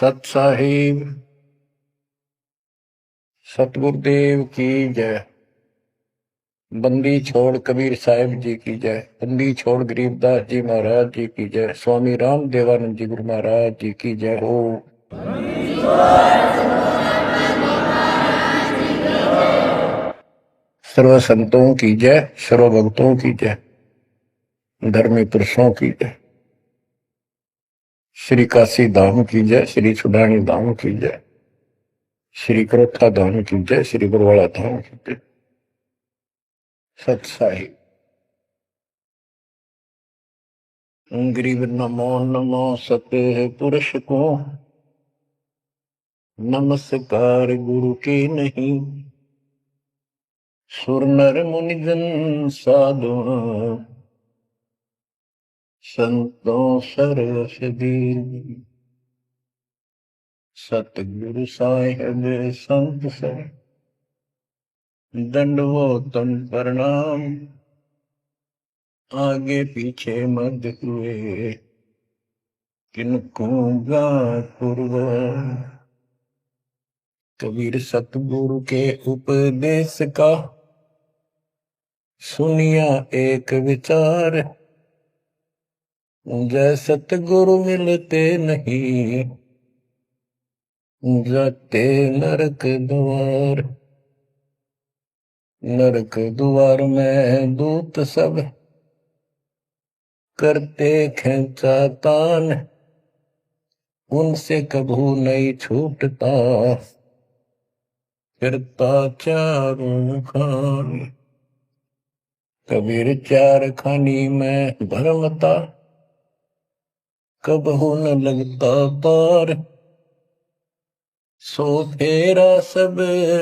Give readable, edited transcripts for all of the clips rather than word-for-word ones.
सत साहिब सतगुरुदेव की जय। बंदी छोड़ कबीर साहिब जी की जय। बंदी छोड़ गरीबदास जी महाराज जी की जय। स्वामी राम देवानंद जी गुरु महाराज जी की जय हो। सर्व संतों की जय, सर्व भक्तों की जय, धर्मी पुरुषों की जय। श्री काशी धाम की जय, श्री सुडानी धाम की जय, श्री करोथा धाम की जय, श्री बरवाड़ा धाम की जय। सत साहिब गरीब नमो नमो सत्य पुरुष को, नमस्कार गुरु की नहीं। सुर नर मुनि जन साधु, संतों सरस दीन। सतगुरु साहिब संत सर, दंडवतन प्रणाम। आगे पीछे मत हुए, किनको पूर्व। कबीर सतगुरु के उपदेश का सुनिया एक विचार। जय सतगुरु मिलते नहीं, जाते नरक द्वार। नरक द्वार में दूत सब करते खेचा तान। उनसे कभू नहीं छूटता, फिरता चारों खान। कबीर चार खानी में भरमता, कबहू न लगता पार। सो फेरा सब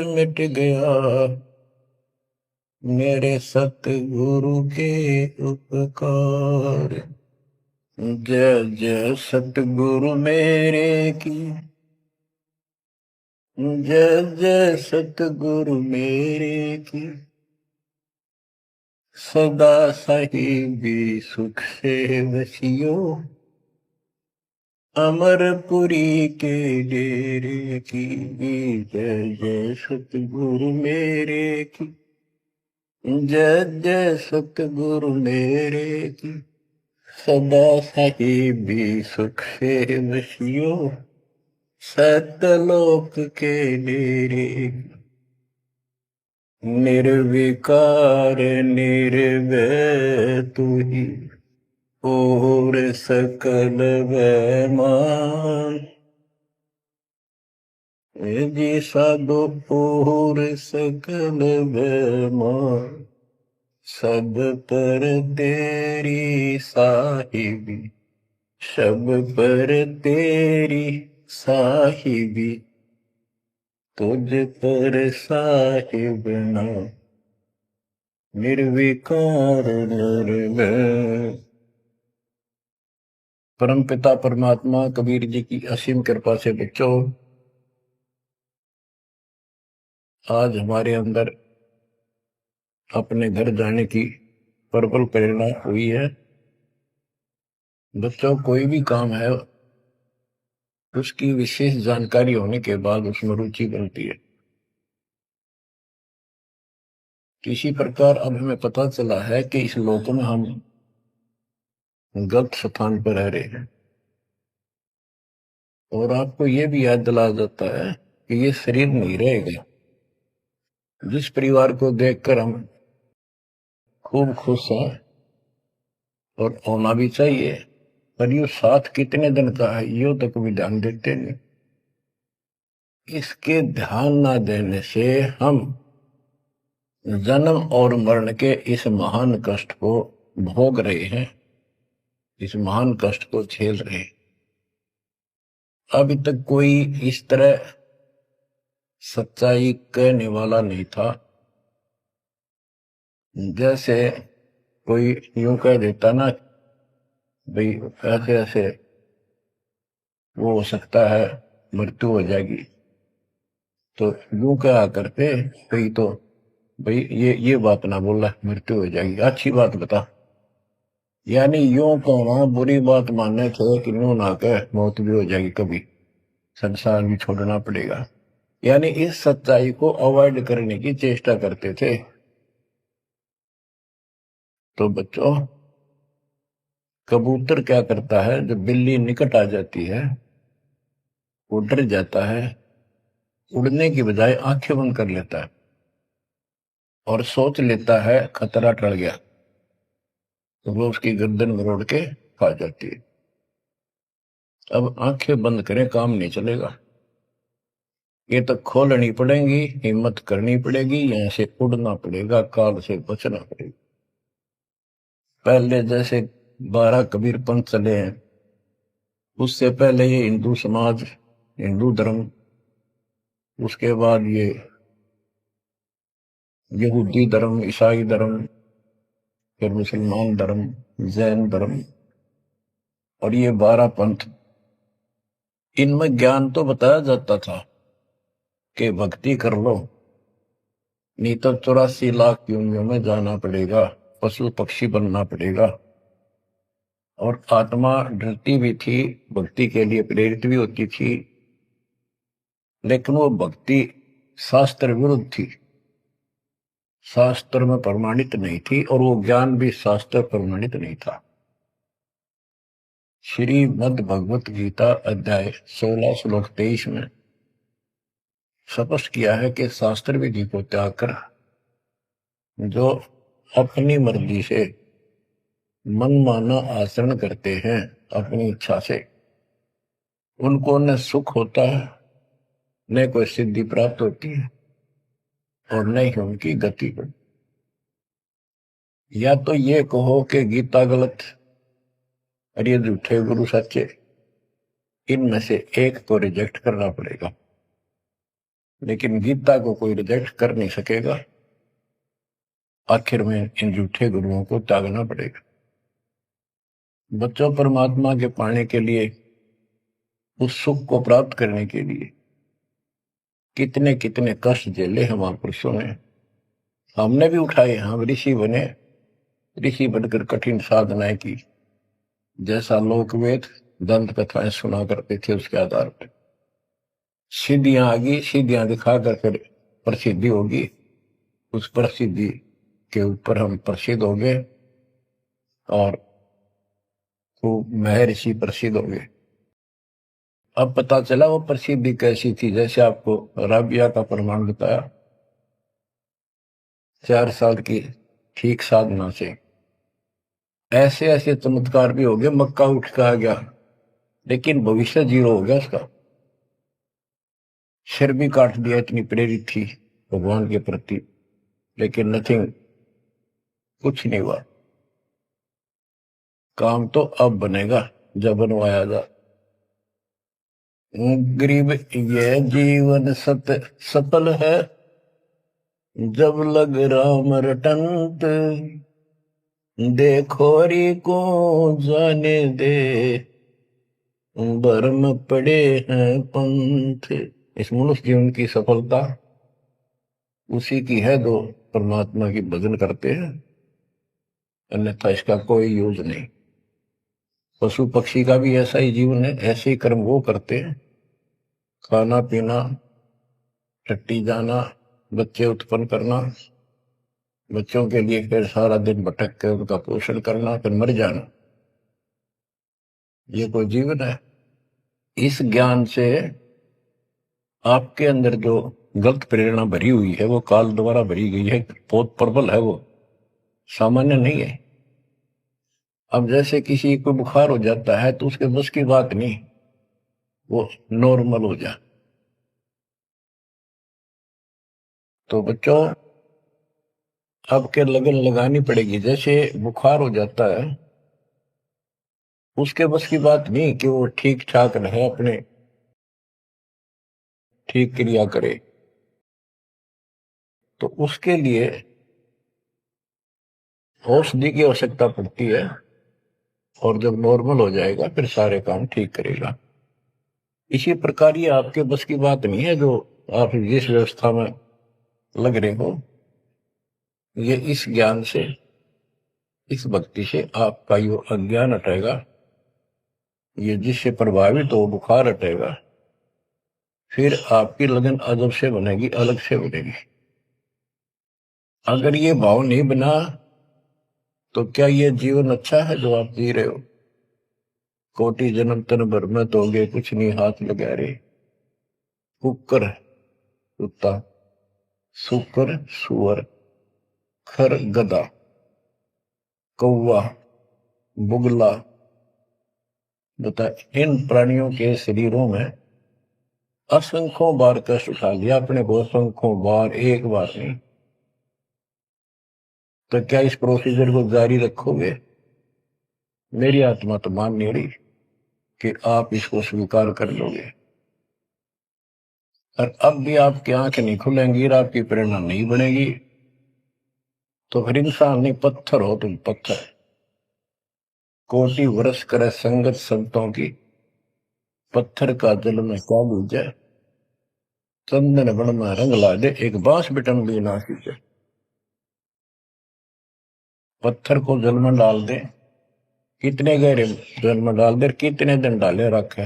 मिट गया, मेरे सतगुरु के उपकार। जय जय सतगुरु मेरे की, जय जय सतगुरु मेरे की। सदा साहिबी सुख से वसियो, अमरपुरी के डेरे की। जय जय सतगुरु मेरे की, जय जय सतगुरु मेरे की। सदा साहिबी सुख से वसियो, सतलोक के डेरे। निर्विकार निर्भय तू ही, और सकल वैमान। जी साधो और सकल वैमान। सब पर तेरी साहिबी, सब पर तेरी साहिबी। तुझ पर साहिब ना, निर्विकार निर्भय। परम पिता परमात्मा कबीर जी की असीम कृपा से बच्चों, आज हमारे अंदर अपने घर जाने की प्रबल प्रेरणा हुई है। बच्चों, कोई भी काम है उसकी विशेष जानकारी होने के बाद उसमें रुचि बनती है। इसी प्रकार अब हमें पता चला है कि इस लोक में हम गलत स्थान पर रह रहे हैं, और आपको यह भी याद दिला जाता है कि ये शरीर नहीं रहेगा। जिस परिवार को देखकर हम खूब खुश हैं, और होना भी चाहिए, पर ये साथ कितने दिन का है यो तक भी ध्यान देते नहीं। इसके ध्यान ना देने से हम जन्म और मरण के इस महान कष्ट को भोग रहे हैं, इस महान कष्ट को झेल रहे हैं। अभी तक कोई इस तरह सच्चाई कहने वाला नहीं था। जैसे कोई यूं कह देता ना, भाई ऐसे ऐसे वो हो सकता है, मृत्यु हो जाएगी, तो यूं कहा करते भाई, तो भाई ये बात ना बोला, मृत्यु हो जाएगी, अच्छी बात बता। यानी यूं कहना बुरी बात मानने थे कि यूं ना कह, मौत भी हो जाएगी कभी। संसार भी छोड़ना पड़ेगा। यानी इस सच्चाई को अवॉइड करने की चेष्टा करते थे। तो बच्चों, कबूतर क्या करता है, जब बिल्ली निकट आ जाती है वो डर जाता है, उड़ने की बजाय आंखें बंद कर लेता है और सोच लेता है खतरा टल गया, तो वो उसकी गर्दन मरोड़ के खा जाती है। अब आंखें बंद करें काम नहीं चलेगा, ये तो खोलनी पड़ेगी, हिम्मत करनी पड़ेगी, यहां से उड़ना पड़ेगा, काल से बचना पड़ेगा। पहले जैसे 12 कबीर पंथ चले हैं, उससे पहले ये हिंदू समाज, हिंदू धर्म, उसके बाद ये यहूदी धर्म, ईसाई धर्म, फिर मुसलमान धर्म, जैन धर्म, और ये 12 पंथ, इनमें ज्ञान तो बताया जाता था कि भक्ति कर लो, नहीं तो 84 लाख योनियों में जाना पड़ेगा, पशु पक्षी बनना पड़ेगा। और आत्मा डरती भी थी, भक्ति के लिए प्रेरित भी होती थी, लेकिन वो भक्ति शास्त्र विरुद्ध थी, शास्त्र में प्रमाणित नहीं थी, और वो ज्ञान भी शास्त्र प्रमाणित नहीं था। श्रीमद् भगवत गीता अध्याय 16 श्लोक 23 में स्पष्ट किया है कि शास्त्र विधि को त्याग कर जो अपनी मर्जी से मनमाना आचरण करते हैं अपनी इच्छा से, उनको न सुख होता है, न कोई सिद्धि प्राप्त होती है, और न ही उनकी गति बढ़ती। या तो ये कहो कि गीता गलत और ये झूठे गुरु सच्चे, इनमें से एक को रिजेक्ट करना पड़ेगा, लेकिन गीता को कोई रिजेक्ट कर नहीं सकेगा। आखिर में इन झूठे गुरुओं को त्यागना पड़ेगा। बच्चों, परमात्मा के पाने के लिए, उस सुख को प्राप्त करने के लिए कितने कितने कष्ट झेले हैं महापुरुषों ने, हमने भी उठाए। हम ऋषि बने, ऋषि बनकर कठिन साधनाएं की, जैसा लोकवेद दंत कथाएं सुना करते थे, उसके आधार पर सिद्धियां आ गई, सिद्धियां दिखाकर फिर प्रसिद्धि होगी, उस प्रसिद्धि के ऊपर हम प्रसिद्ध हो गए और खूब महर्षि प्रसिद्ध हो गए। अब पता चला वो प्रसिद्धि कैसी थी, जैसे आपको राबिया का प्रमाण बताया, 4 साल की ठीक साधना से ऐसे ऐसे चमत्कार भी हो गए, मक्का उठ के आ गया, लेकिन भविष्य 0 हो गया उसका, सिर भी काट दिया, इतनी प्रेरित थी भगवान के प्रति, लेकिन नथिंग, कुछ नहीं हुआ। काम तो अब बनेगा जब बनवाया जा। गरीब ये जीवन सफल है, जब लग राम रटंत, देखोरी को जाने दे, भरम पड़े हैं पंथ। इस मनुष्य जीवन की सफलता उसी की है जो परमात्मा की भजन करते हैं, अन्यथा इसका कोई यूज नहीं। पशु पक्षी का भी ऐसा ही जीवन है, ऐसे ही कर्म वो करते हैं, खाना पीना, टट्टी जाना, बच्चे उत्पन्न करना, बच्चों के लिए फिर सारा दिन भटक कर उनका पोषण करना, फिर मर जाना, ये कोई जीवन है? इस ज्ञान से आपके अंदर जो गलत प्रेरणा भरी हुई है वो काल द्वारा भरी गई है, बहुत प्रबल है, वो सामान्य नहीं है। अब जैसे किसी को बुखार हो जाता है तो उसके बस की बात नहीं वो नॉर्मल हो जाए। तो बच्चों, आपके लगन लगानी पड़ेगी। जैसे बुखार हो जाता है, उसके बस की बात नहीं कि वो ठीक ठाक रहे, अपने ठीक क्रिया करे, तो उसके लिए औषधि की आवश्यकता पड़ती है, और जब नॉर्मल हो जाएगा फिर सारे काम ठीक करेगा। इसी प्रकार ये आपके बस की बात नहीं है जो आप जिस व्यवस्था में लग रहे हो, ये इस ज्ञान से, इस भक्ति से आपका यो अज्ञान हटेगा, ये जिससे प्रभावित हो बुखार हटेगा, फिर आपकी लगन अजब से बनेगी, अलग से बनेगी। अगर ये भाव नहीं बना तो क्या ये जीवन अच्छा है जो आप जी रहे हो? कोटि जन्म तन भर में दोगे कुछ नहीं हाथ लगा रे। कुकर कुत्ता, सुकर सुअर, खर गधा, कौवा बुगला, बता इन प्राणियों के शरीरों में असंख्यों बार कष्ट उठा लिया अपने को, असंख्यों बार, एक बार नहीं। तो क्या इस प्रोसीजर को जारी रखोगे? मेरी आत्मा तो मान नहीं रही कि आप इसको स्वीकार कर लोगे। और अब भी आपकी आंखें नहीं खुलेंगी और आपकी प्रेरणा नहीं बनेगी, तो फिर इंसान नहीं, पत्थर हो तुम, पत्थर। कोटि वर्ष करे संगत संतों की, पत्थर का जल में क्या लीजे। चंदन बन में रंग ला दे, एक बांस बिटन भी ना सींचे। पत्थर को जल में डाल दे, कितने गहरे जल में डाल दे, कितने दिन डाले रखे,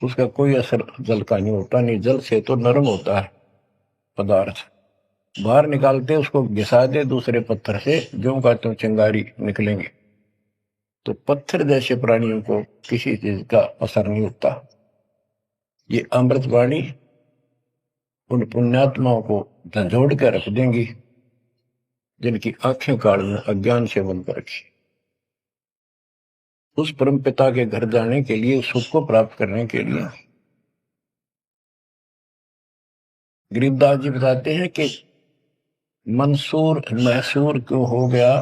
उसका कोई असर जल का नहीं होता। नहीं, जल से तो नरम होता है पदार्थ। बाहर निकालते उसको घिसा दे दूसरे पत्थर से, जो का त्यों चिंगारी निकलेंगे। तो पत्थर जैसे प्राणियों को किसी चीज का असर नहीं होता। ये अमृतवाणी उन पुण्यात्माओं को झंझोड़ कर रख देंगी जिनकी आंखें काल में अज्ञान से बंद कर रखी। उस परम पिता के घर जाने के लिए, सुख को प्राप्त करने के लिए गरीबदास जी बताते हैं कि मंसूर मैसूर क्यों हो गया,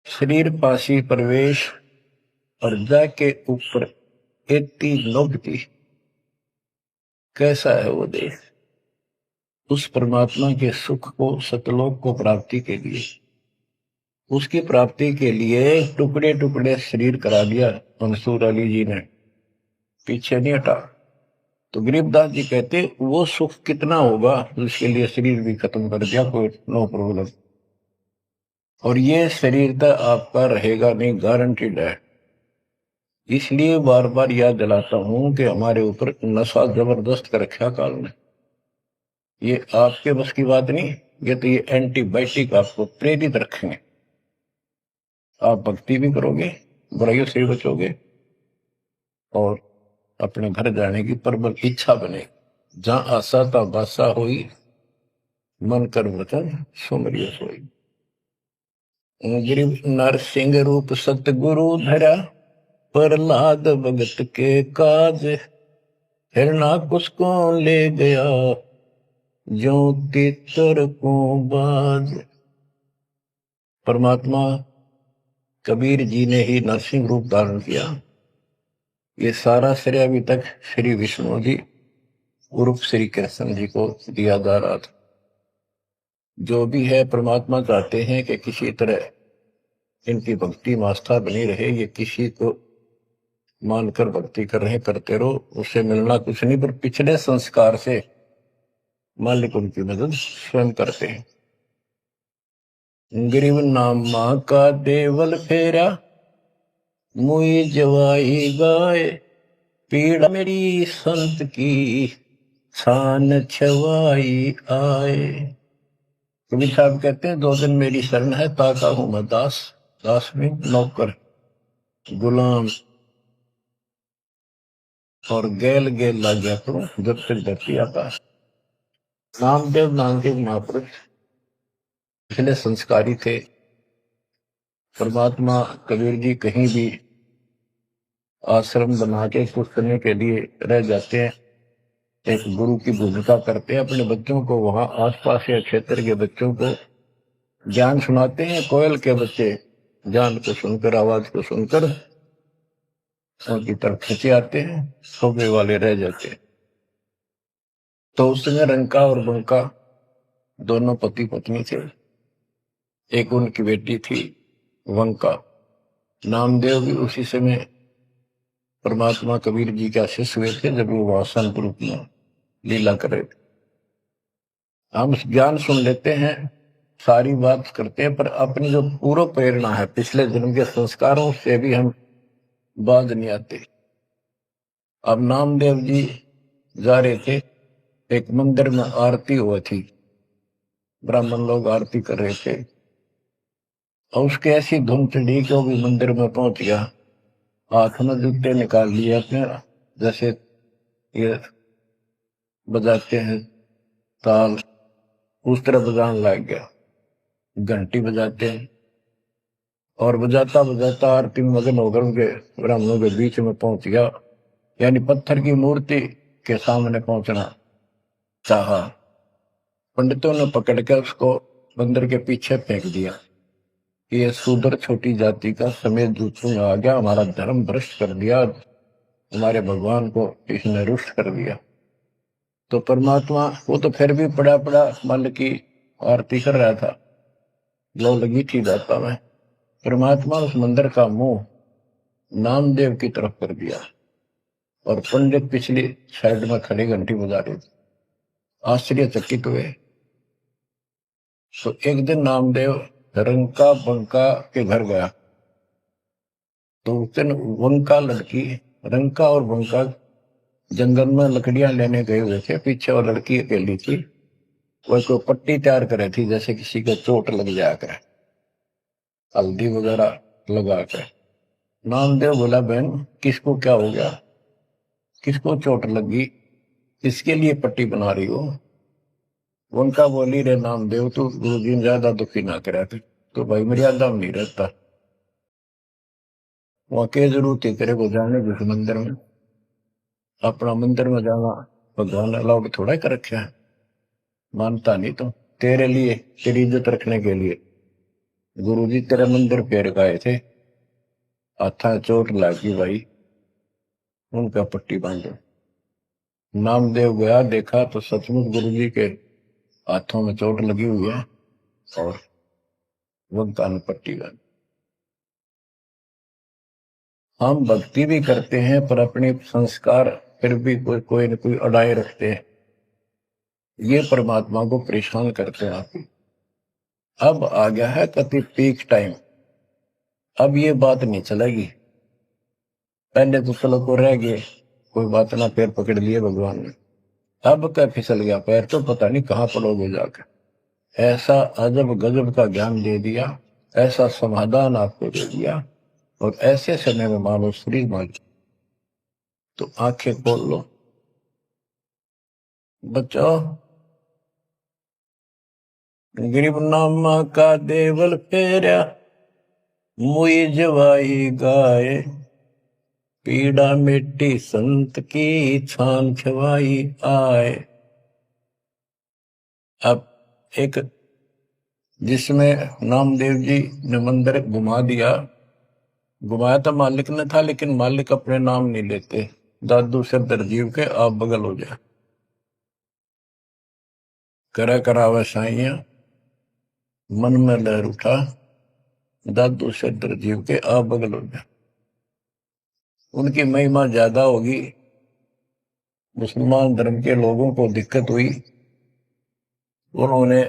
शरीर पासी प्रवेश और जाके ऊपर एती नोबती। कैसा है वो देश? उस परमात्मा के सुख को, सतलोक को प्राप्ति के लिए, उसकी प्राप्ति के लिए टुकड़े टुकड़े शरीर करा दिया मंसूर अली जी ने, पीछे नहीं हटा। तो गरीबदास जी कहते वो सुख कितना होगा जिसके लिए शरीर भी खत्म कर दिया, कोई नो प्रॉब्लम। और ये शरीर तो आपका रहेगा नहीं, गारंटीड है। इसलिए बार बार याद दिलाता हूं कि हमारे ऊपर नशा जबरदस्त कर रखा काल ने। ये आपके बस की बात नहीं, ये एंटीबायोटिक आपको प्रेरित रखेंगे। आप भक्ति भी करोगे, बुराइयों से भी बचोगे, और अपने घर जाने की प्रबल इच्छा बनेगी। जहां आशा ता बासा हुई, मन कर वचन सुमरियो सोई। गिरिव नरसिंह रूप सतगुरु धरा, प्रहलाद भगत के काज। हिरणाकुश को ले गया, जो तितर को बाज। परमात्मा कबीर जी ने ही नरसिंह रूप धारण किया। ये सारा श्रेय अभी तक श्री विष्णु जी उर्फ श्री कृष्ण जी को दिया जा रहा था। जो भी है, परमात्मा चाहते हैं कि किसी तरह इनकी भक्ति में आस्था बनी रहे। ये किसी को मानकर भक्ति कर रहे, करते रहो, उससे मिलना कुछ नहीं, पर पिछले संस्कार से मालिक उनकी मदद स्वयं करते हैं। गिरिव नामा का देवल फेरा, मुई जवाई गाय। पीड़ा मेरी संत की, छान छवाई आए। कबीर साहब कहते हैं, 2 दिन मेरी शरण है, ताका हूं मैं दास। दास में नौकर, गुलाम, और गैल गैल ला गया करूं जब तक धरती आकाश। नामदेव महापुरुष पिछले संस्कारी थे। परमात्मा कबीर जी कहीं भी आश्रम बना के कुछ समय के लिए रह जाते हैं, एक गुरु की भूमिका करते हैं। अपने बच्चों को, वहां आसपास के क्षेत्र के बच्चों को ज्ञान सुनाते हैं। कोयल के बच्चे ज्ञान को सुनकर, आवाज को सुनकर उनकी तरफ खींचे आते हैं, सोबे वाले रह जाते हैं। तो उस समय रंका और बंका दोनों पति पत्नी थे। एक उनकी बेटी थी वंका। नामदेव भी उसी समय परमात्मा कबीर जी के शिष्य हुए थे जब वो वहां संत रूप में लीला कर रहे थे। हम ज्ञान सुन लेते हैं, सारी बात करते हैं, पर अपनी जो पूर्व प्रेरणा है, पिछले जन्म के संस्कारों से भी हम बाज नहीं आते। अब नामदेव जी जा रहे थे, एक मंदिर में आरती हुई थी, ब्राह्मण लोग आरती कर रहे थे, और उसके ऐसी धुन चढ़ी कि वो भी मंदिर में पहुंच गया। हाथ में जूते निकाल लिए अपने, जैसे ये बजाते हैं ताल, उस तरह बजाने लग गया। घंटी बजाते हैं और बजाता बजाता आरती में मगन होकर उनके ब्राह्मणों के बीच में पहुंच गया, यानी पत्थर की मूर्ति के सामने पहुंचना चाहा। पंडितों ने पकड़ कर उसको मंदिर के पीछे फेंक दिया। ये शूद्र छोटी जाति का समेत दूसरों में आ गया, हमारा धर्म भ्रष्ट कर दिया, हमारे भगवान को इसने रुष्ट कर दिया। तो परमात्मा वो तो फिर भी पड़ा पड़ा मन की आरती कर रहा था, लो लगी थी दाता में। परमात्मा उस मंदिर का मुंह नामदेव की तरफ कर दिया और पंडित पिछली साइड में खड़ी घंटी बजा रहे थे, आश्चर्यचकित हुए। तो एक दिन नामदेव रंका बंका के घर गया, तो उस दिन वंका लड़की, रंका और बंका जंगल में लकड़ियां लेने गए हुए थे, पीछे वो लड़की अकेली थी, वो कोई पट्टी तैयार करे थी, जैसे किसी को चोट लग जाकर, हल्दी वगैरह लगाकर। नामदेव बोला, बहन किसको क्या हो गया, किसको चोट लगी, किसके लिए पट्टी बना रही हो? उनका बोली, रे नामदेव तू गुरु जी ज्यादा दुखी ना करा थे, तो भाई मर्यादा में नहीं रहता, वहां के जरूरत है तेरे को जाने जिस मंदिर में, अपना मंदिर में जाना भगवान अलाउड थोड़ा कर रखे है, मानता नहीं तो तेरे लिए, तेरी इज्जत रखने के लिए गुरु जी तेरे मंदिर पेड़ गए थे, हाथा चोट लगी भाई, उनका पट्टी बांधो। नामदेव गया, देखा तो सचमुच गुरु जी के हाथों में चोट लगी हुई है और वंका ने पट्टी बांधी। हम भक्ति भी करते हैं पर अपने संस्कार फिर भी कोई न कोई अड़ाए रखते हैं, ये परमात्मा को परेशान करते हैं आपकी। अब आ गया है कति पीक टाइम, अब ये बात नहीं चलेगी। पहले तो चलो को रह गए, कोई बात ना, पैर पकड़ लिए भगवान ने, अब क्या फिसल गया पैर तो पता नहीं कहां पड़ोगे जाकर। ऐसा अजब गजब का ज्ञान दे दिया, ऐसा समाधान आपको दे दिया, और ऐसे समय में मानो शरीर मान, तो आंखें खोल लो बच्चों। गरीब नामा का देवल फेरा, मुई जवाई गाय, पीड़ा मिट्टी संत की छान खवाई आए। अब एक जिसमें नामदेव जी ने मंदिर घुमा दिया, घुमाया तो मालिक ने था, लेकिन मालिक अपने नाम नहीं लेते, दादू से दरजीव के आप बगल हो जाए, करा करावे साइया मन में लहर उठा, दादू से दरजीव के आप बगल हो जाए। उनकी महिमा ज्यादा होगी, मुसलमान धर्म के लोगों को दिक्कत हुई, उन्होंने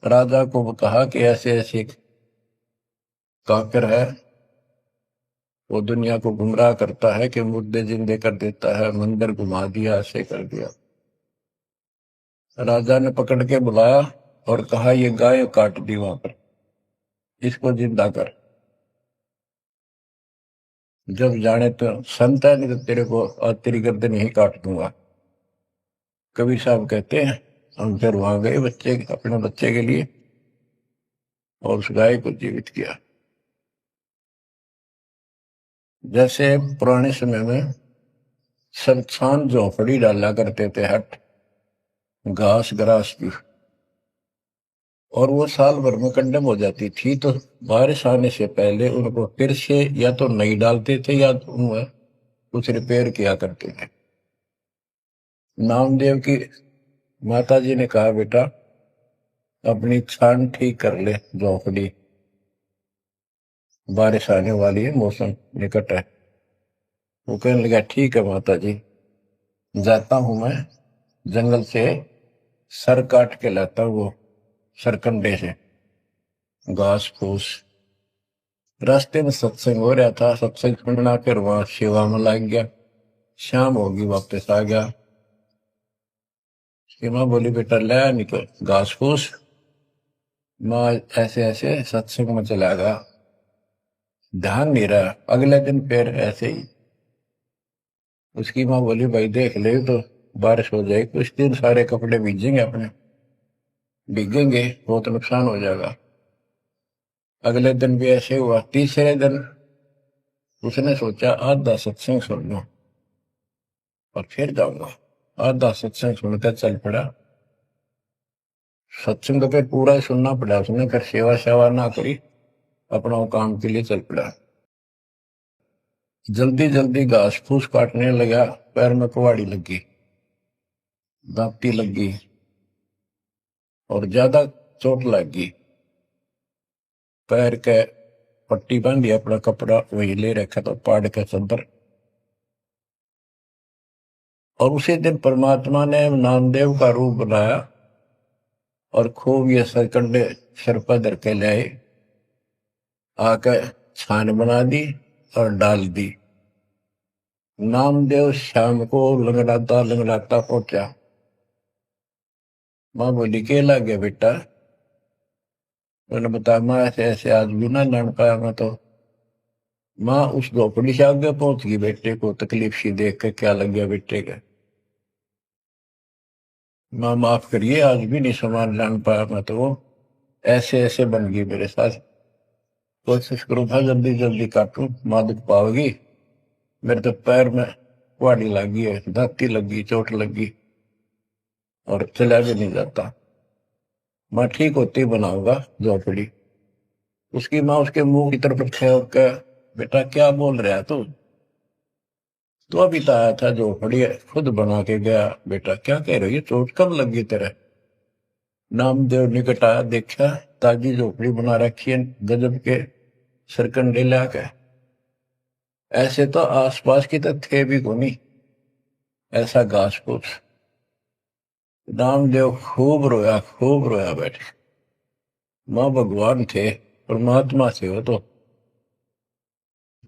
राजा को कहा कि ऐसे ऐसे काफिर है, वो दुनिया को गुमराह करता है कि मुर्दे जिंदे कर देता है, मंदिर घुमा दिया, ऐसे कर दिया। राजा ने पकड़ के बुलाया और कहा, ये गाय काट दी वहां पर, इसको जिंदा कर, जब जाने तो संत है, नहीं तो तेरे को आज तेरी गर्दन ही काट दूंगा। कबीर साहब कहते हैं, हम फिर वहां गए बच्चे, अपने बच्चे के लिए, और उस गाय को जीवित किया। जैसे पुराने समय में संस्थान झोपड़ी डाला करते थे, हट घास ग्रास की, और वो साल भर में कंडम हो जाती थी, तो बारिश आने से पहले उनको फिर से या तो नहीं डालते थे या तो उनमें कुछ रिपेयर किया करते थे। नामदेव की माता जी ने कहा, बेटा अपनी छान ठीक कर ले झोपड़ी, बारिश आने वाली है, मौसम निकट है। वो कहने लगा, ठीक है माता जी, जाता हूं मैं जंगल से सर काट के लाता हूं, वो सरकंडे से घास फूस। रास्ते में सत्संग हो रहा था, सत्संग सुनना, फिर वहां सेवा में लग गया, शाम होगी, वापस आ गया। उसकी माँ बोली बेटा ले निकल घास फूस। माँ ऐसे ऐसे सत्संग में चला गया, ध्यान नहीं रहा। अगले दिन फिर ऐसे ही। उसकी माँ बोली भाई देख ले तो बारिश हो जाएगी, कुछ दिन सारे कपड़े भीजेंगे, अपने भीगेंगे, बहुत नुकसान हो जाएगा। अगले दिन भी ऐसे हुआ। तीसरे दिन उसने सोचा आधा सत्संग सुन लो और फिर जाऊंगा। आधा सत्संग सुनकर चल पड़ा। सत्संग तो फिर पूरा ही सुनना पड़ा उसने, फिर सेवा सेवा ना करी, अपना काम के लिए चल पड़ा। जल्दी जल्दी घास फूस काटने लगा, पैर में कुहाड़ी लगी, दांती लगी और ज्यादा चोट लगी। पैर के पट्टी बांधी, अपना कपड़ा वही ले रखा था पाड़ के चंदर। और उसी दिन परमात्मा ने नामदेव का रूप बनाया और खूब ये सरकंडे सिर पर धर के ले आए, आकर छान बना दी और डाल दी। नामदेव शाम को लंगड़ाता लंगड़ाता पहुंचा। माँ बोली के लग गया बेटा? मैंने बताया माँ ऐसे ऐसे आज भी ना लड़ पाया मैं तो। माँ उस झोपड़ी से आगे पहुंच गई, बेटे को तकलीफ सी देख के क्या लग गया बेटे का। माँ माफ करिए आज भी नहीं सामान जान पाया मैं तो, वो ऐसे ऐसे बन गई मेरे साथ। कोशिश करूँ था जल्दी जल्दी काटूं, माँ दुख पाओगी। मेरे तो पैर में कुहाड़ी लगी है, दांती लगी, चोट लगी और चला भी नहीं जाता। माँ ठीक होती बनाऊंगा झोपड़ी। उसकी माँ उसके मुंह की तरफ फेंक के बेटा क्या बोल रहा है तू? तो अभी तो आया था झोपड़ी खुद बना के गया, बेटा क्या कह रही है, चोट कब लगी तेरे? नामदेव निकट आया, देखा ताजी झोपड़ी बना रखी है गजब के सरकंडे लाके। ऐसे तो आसपास की तो थे भी कोनी ऐसा घास फूस। नामदेव खूब रोया बैठे। मां भगवान थे, परमात्मा थे वो तो।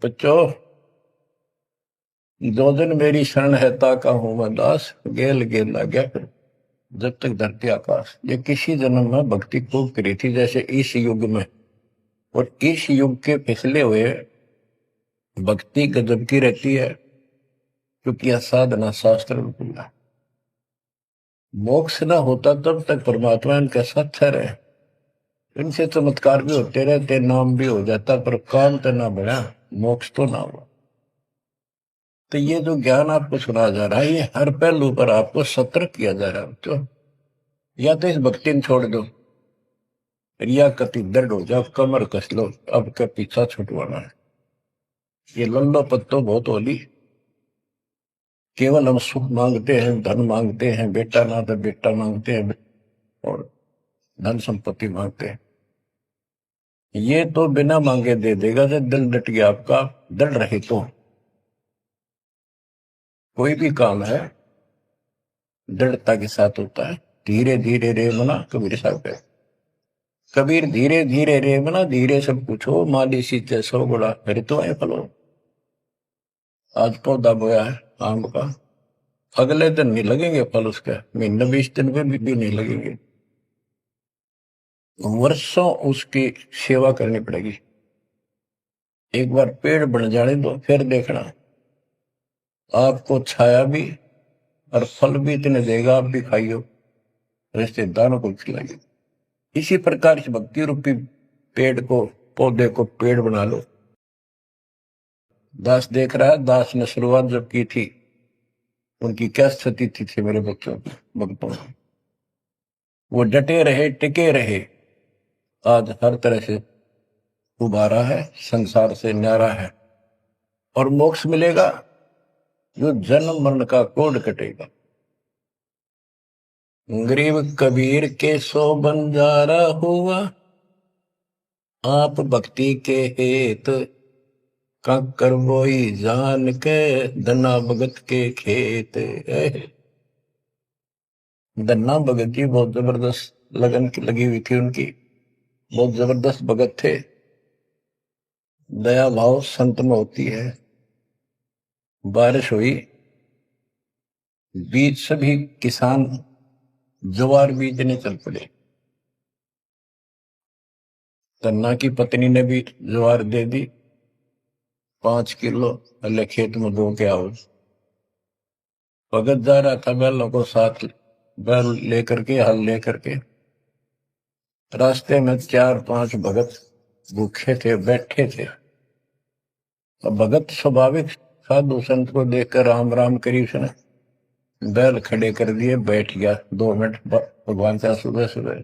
बच्चों दो दिन मेरी शरण है ताका हूं मैं दास, गेल गेल ना गया फिर जब तक धरती आकाश। ये किसी जन्म में भक्ति खूब करी थी जैसे इस युग में, और इस युग के पिछले हुए भक्ति गजब की रहती है, क्योंकि यह साधना शास्त्र में खुला। मोक्ष ना होता तब तक परमात्मा इनके साथ ठहरे। इनसे चमत्कार भी होते रहते, नाम भी हो जाता, पर काम तो ना बढ़ा, मोक्ष तो ना हुआ। तो ये जो ज्ञान आपको सुना जा रहा है, ये हर पहलू पर आपको सतर्क किया जा रहा है। तो या तो इस भक्ति छोड़ दो, रिया कति दर्द हो जाओ, कमर कस लो, अब के पीछा छुटवाना है। ये लल्लो पत्तो बहुत होली। केवल हम सुख मांगते हैं, धन मांगते हैं, बेटा ना तो बेटा मांगते हैं और धन संपत्ति मांगते हैं। ये तो बिना मांगे दे देगा जब दिल डट गया आपका। डर रहे तो कोई भी काम है दृढ़ता के साथ होता है। धीरे धीरे रे मना, कबीर साहब कहते। कबीर धीरे धीरे रे मना, धीरे सब कुछ हो, माली सींचे सौ गुड़ा, फिर तो है फलो। आज पौधा बोया है आम का, अगले दिन नहीं लगेंगे फल उसके, महीने 20 दिन में भी नहीं लगेंगे। वर्षों उसकी सेवा करनी पड़ेगी। एक बार पेड़ बन जाने दो, फिर देखना आपको छाया भी और फल भी इतने देगा, आप भी खाइयो, रिश्तेदारों को खिलाइए। इसी प्रकार से भक्ति रूपी पेड़ को, पौधे को पेड़ बना लो। दास देख रहा है, दास ने शुरुआत जब की थी उनकी क्या स्थिति थी मेरे बच्चों की, भक्तों की। वो डटे रहे, टिके रहे, आज हर तरह से उबारा है, संसार से न्यारा है और मोक्ष मिलेगा। जो जन्म मरण का कोड कटेगा। गरीब कबीर के सो बंजारा हुआ, आप भक्ति के हेत कंकर बोई जान के, धना भगत के खेत। धन्ना भगत जी बहुत जबरदस्त लगन की लगी हुई थी उनकी, बहुत जबरदस्त भगत थे। दया भाव संत में होती है। बारिश हुई, बीज सभी किसान ज्वार बीजने चल पड़े। तन्ना की पत्नी ने भी ज्वार दे दी 5 किलो, अल्ले खेत में बो के आओ। भगत जा रहा था बैलों को साथ, बैल लेकर के, हल लेकर के। रास्ते में 4-5 भगत भूखे थे, बैठे थे। अब भगत स्वाभाविक साधु संत को देखकर राम राम करी, उसने बैल खड़े कर दिए, बैठ गया 2 मिनट भगवान का। सुबह सुबह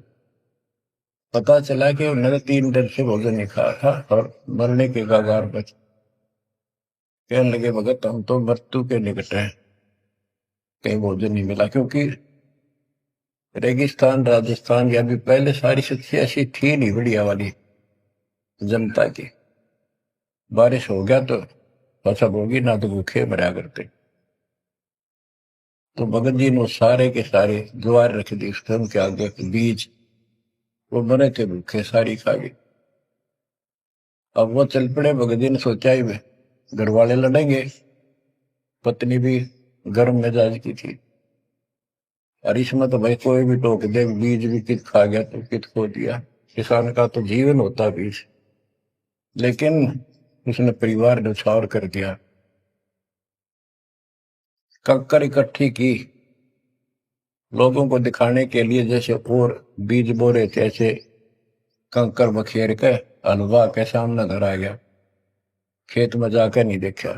पता चला कि उन्होंने 3 दिन से भोजन नहीं खाया था और मरने के कगार पर। कहने लगे भगत हम तो मृत्यु के निकट हैं, कहीं भोजन नहीं मिला। क्योंकि रेगिस्तान राजस्थान या भी पहले सारी स्थिति ऐसी थी नहीं बढ़िया वाली जनता की। बारिश हो गया तो फसल होगी, ना तो भूखे मरा करते। तो भगत जी ने सारे के सारे ज्वार रख दी उसके उनके आगे, बीज, वो मरे थे भूखे, सारी खा गई। अब वो चल पड़े। भगत जी ने सोचा ही में घर वाले लड़ेंगे, पत्नी भी गर्म मिजाज की थी, और इसमें तो भाई कोई भी टोक दे, बीज भी कित खा गया तो कित खो दिया। किसान का तो जीवन होता बीज। लेकिन उसने परिवार न्यौछावर कर दिया। कंकर इकट्ठी की लोगों को दिखाने के लिए, जैसे और बीज बो रहे थे ऐसे कंकर बखेर के हलवा के सामने घर आ गया। खेत में जाकर नहीं देखा।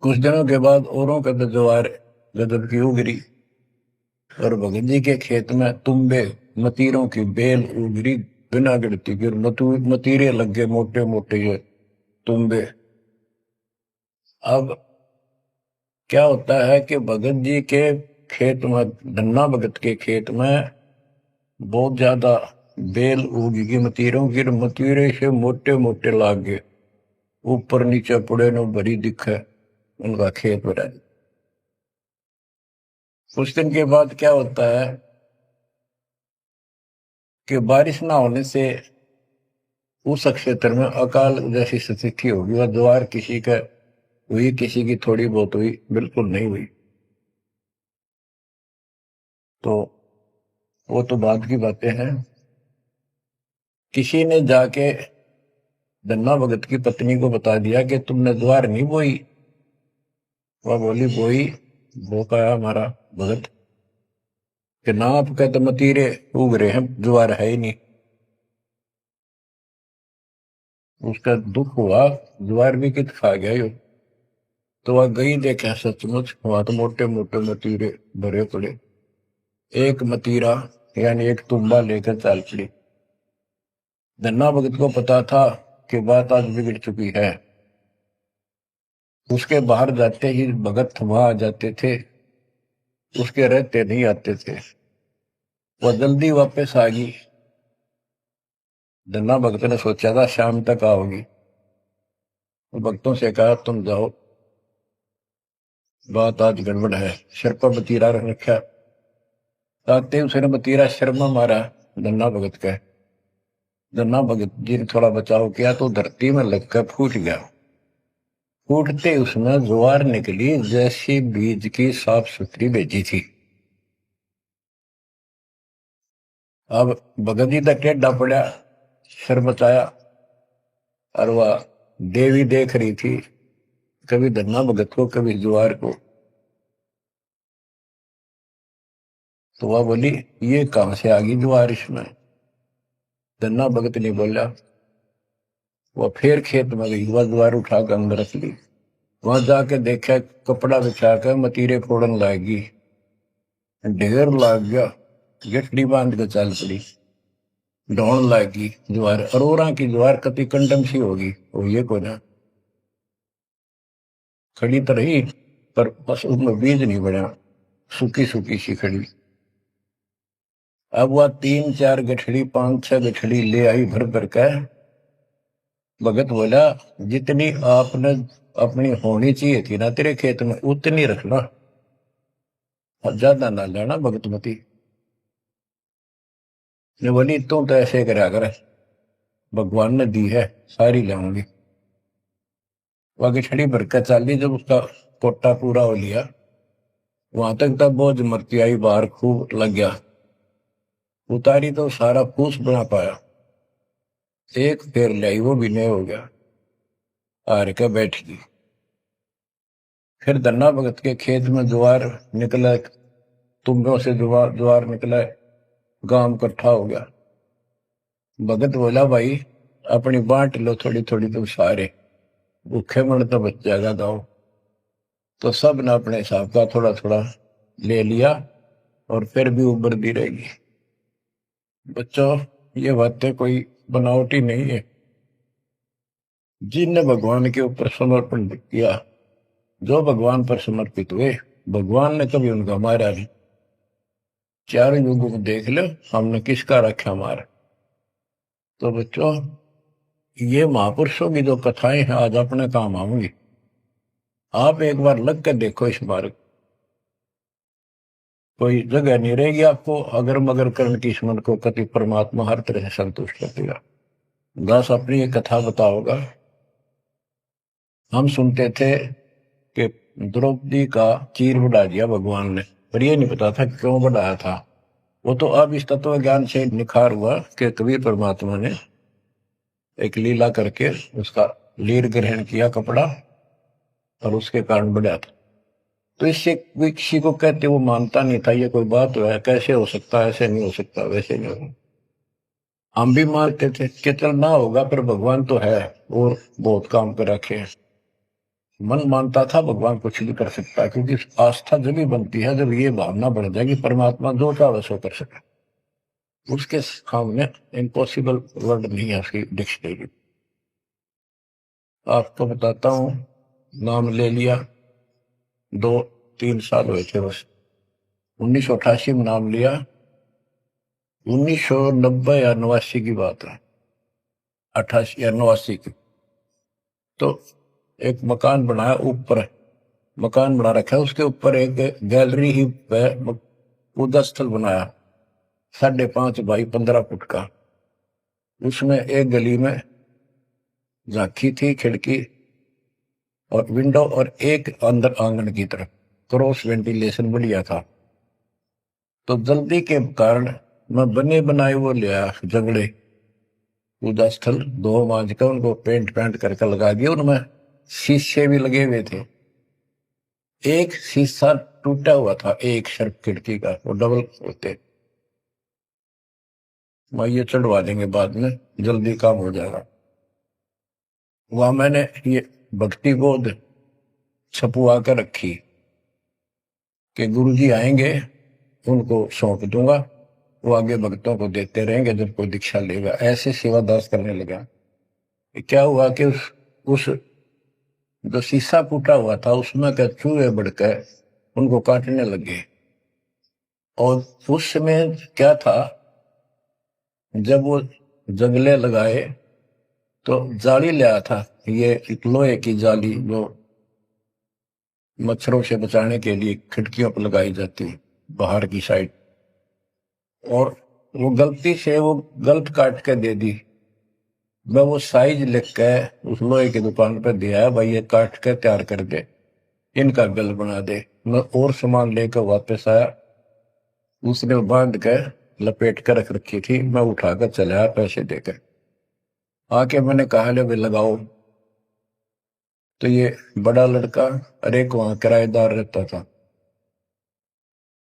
कुछ दिनों के बाद औरों का तो ज्वार गजब की उगरी, और भगत जी के खेत में तुम्बे मतीरों की बेल उगरी बिना गिनती की। मतीरे लग गए मोटे मोटे ये तुम्बे। अब क्या होता है कि भगत जी के खेत में, धन्ना भगत के खेत में बहुत ज्यादा बेल उगी मतीरों की। मतीरे से मोटे मोटे लाग गए, ऊपर नीचे पड़े न भरी दिखे उनका खेत भरा। कुछ दिन के बाद क्या होता है कि बारिश ना होने से उस क्षेत्र में अकाल जैसी स्थिति होगी, और ज्वार किसी का हुई, किसी की थोड़ी बहुत हुई, बिल्कुल नहीं हुई। तो वो तो बाद की बातें हैं। किसी ने जाके धन्ना भगत की पत्नी को बता दिया कि तुमने ज्वार नहीं बोई। वह बोली बोई, वो कहा हमारा भगत कि ना आपके तो मतीरे उग रहे हैं, ज्वार है ही नहीं। उसका दुख हुआ, ज्वार भी कित खा गया यो। तो वह गई, देखा सचमुच वहां तो मोटे मोटे मतीरे भरे पड़े। एक मतीरा यानी एक तुम्बा लेकर चल पड़ी। धन्ना भगत को पता था कि बात आज बिगड़ चुकी है। उसके बाहर जाते ही भगत वहां आ जाते थे, उसके रहते नहीं आते थे। वह जल्दी वापस आ गई। धन्ना भगत ने सोचा था शाम तक आओगी। भक्तों से कहा तुम जाओ, बात आज गड़बड़ है। सिर पर मतीरा रख रखा। आते उसने मतीरा सिर में मारा धन्ना भगत का। धन्ना भगत जी ने थोड़ा बचाव किया तो धरती में लगकर फूट गया। फूटते उसमें ज्वार निकली, जैसी बीज की साफ सुथरी भेजी थी। अब भगत जी तक टेढ़ा पड़ा, सिर बचाया, और वह देवी देख रही थी, कभी धन्ना भगत को कभी ज्वार को। तो वह बोली ये कहां से आ गई ज्वार इसमें। धन्ना भगत नहीं बोला। वह फिर खेत में गई, वह ज्वार उठाकर अंदर रख ली। वहां जाके देखा कपड़ा बिछाकर मतीरे फोड़न लागी, ढेर लाग गया। गठड़ी बांध के चल पड़ी, ढोण लागी ज्वार। अरोरा की ज्वार कति कंडम सी होगी, वो ये को ना खड़ी तो रही, पर बस उसमें बीज नहीं बना, सूखी सूखी सी खड़ी। अब वह 3-4 गठड़ी 5-6 गठड़ी ले आई भर भर कर। भगत बोला जितनी आपने अपनी होनी चाहिए थी ना तेरे खेत में, उतनी रखना, ज्यादा ना लेना भगतमती ने। बोली तू तो ऐसे करा कर, भगवान ने दी है सारी लाऊंगी। वह गठड़ी भर कर चाली। जब उसका कोटा पूरा हो लिया, वहां तक तब बोझ मरती आई, बाहर खूब लग गया, उतारी तो सारा फूस बना पाया, एक फेर लाई वो भी नहीं हो गया, हार के बैठ गई। फिर धन्ना भगत के खेत में ज्वार निकला, तुम्बों से ज्वार ज्वार निकला, गांव इकट्ठा हो गया। भगत बोला भाई अपनी बांट लो थोड़ी थोड़ी, तुम सारे भूखे मन तो बच जाएगा गाँव। तो सब ने अपने हिसाब का थोड़ा थोड़ा ले लिया, और फिर भी उभरती रहेगी। बच्चों, ये बातें कोई बनावटी नहीं है। जिनने भगवान के ऊपर समर्पण किया, जो भगवान पर समर्पित हुए, भगवान ने कभी उनका मारा नहीं। चारों युगों को देख लो, हमने किसका रखा मारा। तो बच्चों, ये महापुरुषों की जो कथाएं हैं आज अपने काम आऊंगी। आप एक बार लग कर देखो इस मार्ग, कोई जगह नहीं रहेगी आपको अगर मगर कर्ण की स्मरण को कति परमात्मा हर तरह से संतुष्ट कर देगा। दास अपनी एक कथा बताओगा। हम सुनते थे कि द्रौपदी का चीर बढ़ा दिया भगवान ने, पर ये नहीं पता था क्यों बढ़ाया था। वो तो अब इस तत्व ज्ञान से निखार हुआ कि कबीर परमात्मा ने एक लीला करके उसका लीर ग्रहण किया कपड़ा, और उसके कारण बढ़ा था। तो इससे कोई किसी को कहते वो मानता नहीं था, ये कोई बात है, कैसे हो सकता है, ऐसे नहीं हो सकता, वैसे नहीं हो। हम भी मानते थे कि चल ना होगा, पर भगवान तो है और बहुत काम कर रखे हैं। मन मानता था भगवान कुछ भी कर सकता है, क्योंकि आस्था जब भी बनती है जब ये भावना बढ़ जाएगी परमात्मा जो चाहे सो कर सके। उसके सामने इम्पॉसिबल वर्ड नहीं है उसकी डिक्शनरी। आपको बताता हूँ, नाम ले लिया, 2-3 साल हुए थे बस। 1988 में नाम लिया, 1990 या 89 की बात है, 88 या 89 की। तो एक मकान बनाया, ऊपर मकान बना रखा है, उसके ऊपर एक गैलरी ही पूजा स्थल बनाया, 5.5 बाई 15 फुट का। उसमें एक गली में झांकी थी, खिड़की और विंडो, और एक अंदर आंगन की तरफ क्रॉस वेंटिलेशन बढ़िया था। तो जल्दी के कारण मैं बने बनाए वो लिया जंगड़े, पूजा स्थल 2 मांझ का उनको पेंट करके लगा दिया। उनमें शीशे भी लगे हुए थे। एक शीशा टूटा हुआ था, एक शर्फ खिड़की का, वो डबल होते, मैं ये चढ़वा देंगे बाद में, जल्दी काम हो जाएगा। वहां मैंने ये भक्ति बोध छपुआ कर रखी कि गुरुजी आएंगे उनको सौंप दूंगा, वो आगे भक्तों को देते रहेंगे जब कोई दीक्षा लेगा। ऐसे सेवादास करने लगा। क्या हुआ कि उस जो शीशा टूटा हुआ था उसमें के चूहे बढ़कर उनको काटने लगे। और उस समय क्या था, जब वो जंगले लगाए तो जाली ले आया था, ये लोहे की जाली जो मच्छरों से बचाने के लिए खिड़कियों पर लगाई जाती है बाहर की साइड, और वो गलती से वो गलत काट के दे दी। मैं वो साइज लिख के उस लोहे की दुकान पर दिया, भाई ये काट के तैयार कर दे, इनका गल बना दे। मैं और सामान लेकर वापस आया, उसने बांध के लपेट कर रख रखी थी, मैं उठाकर चला पैसे देकर। आके मैंने कहा ले भाई लगाओ। तो ये बड़ा लड़का, अरे वहां किराएदार रहता था,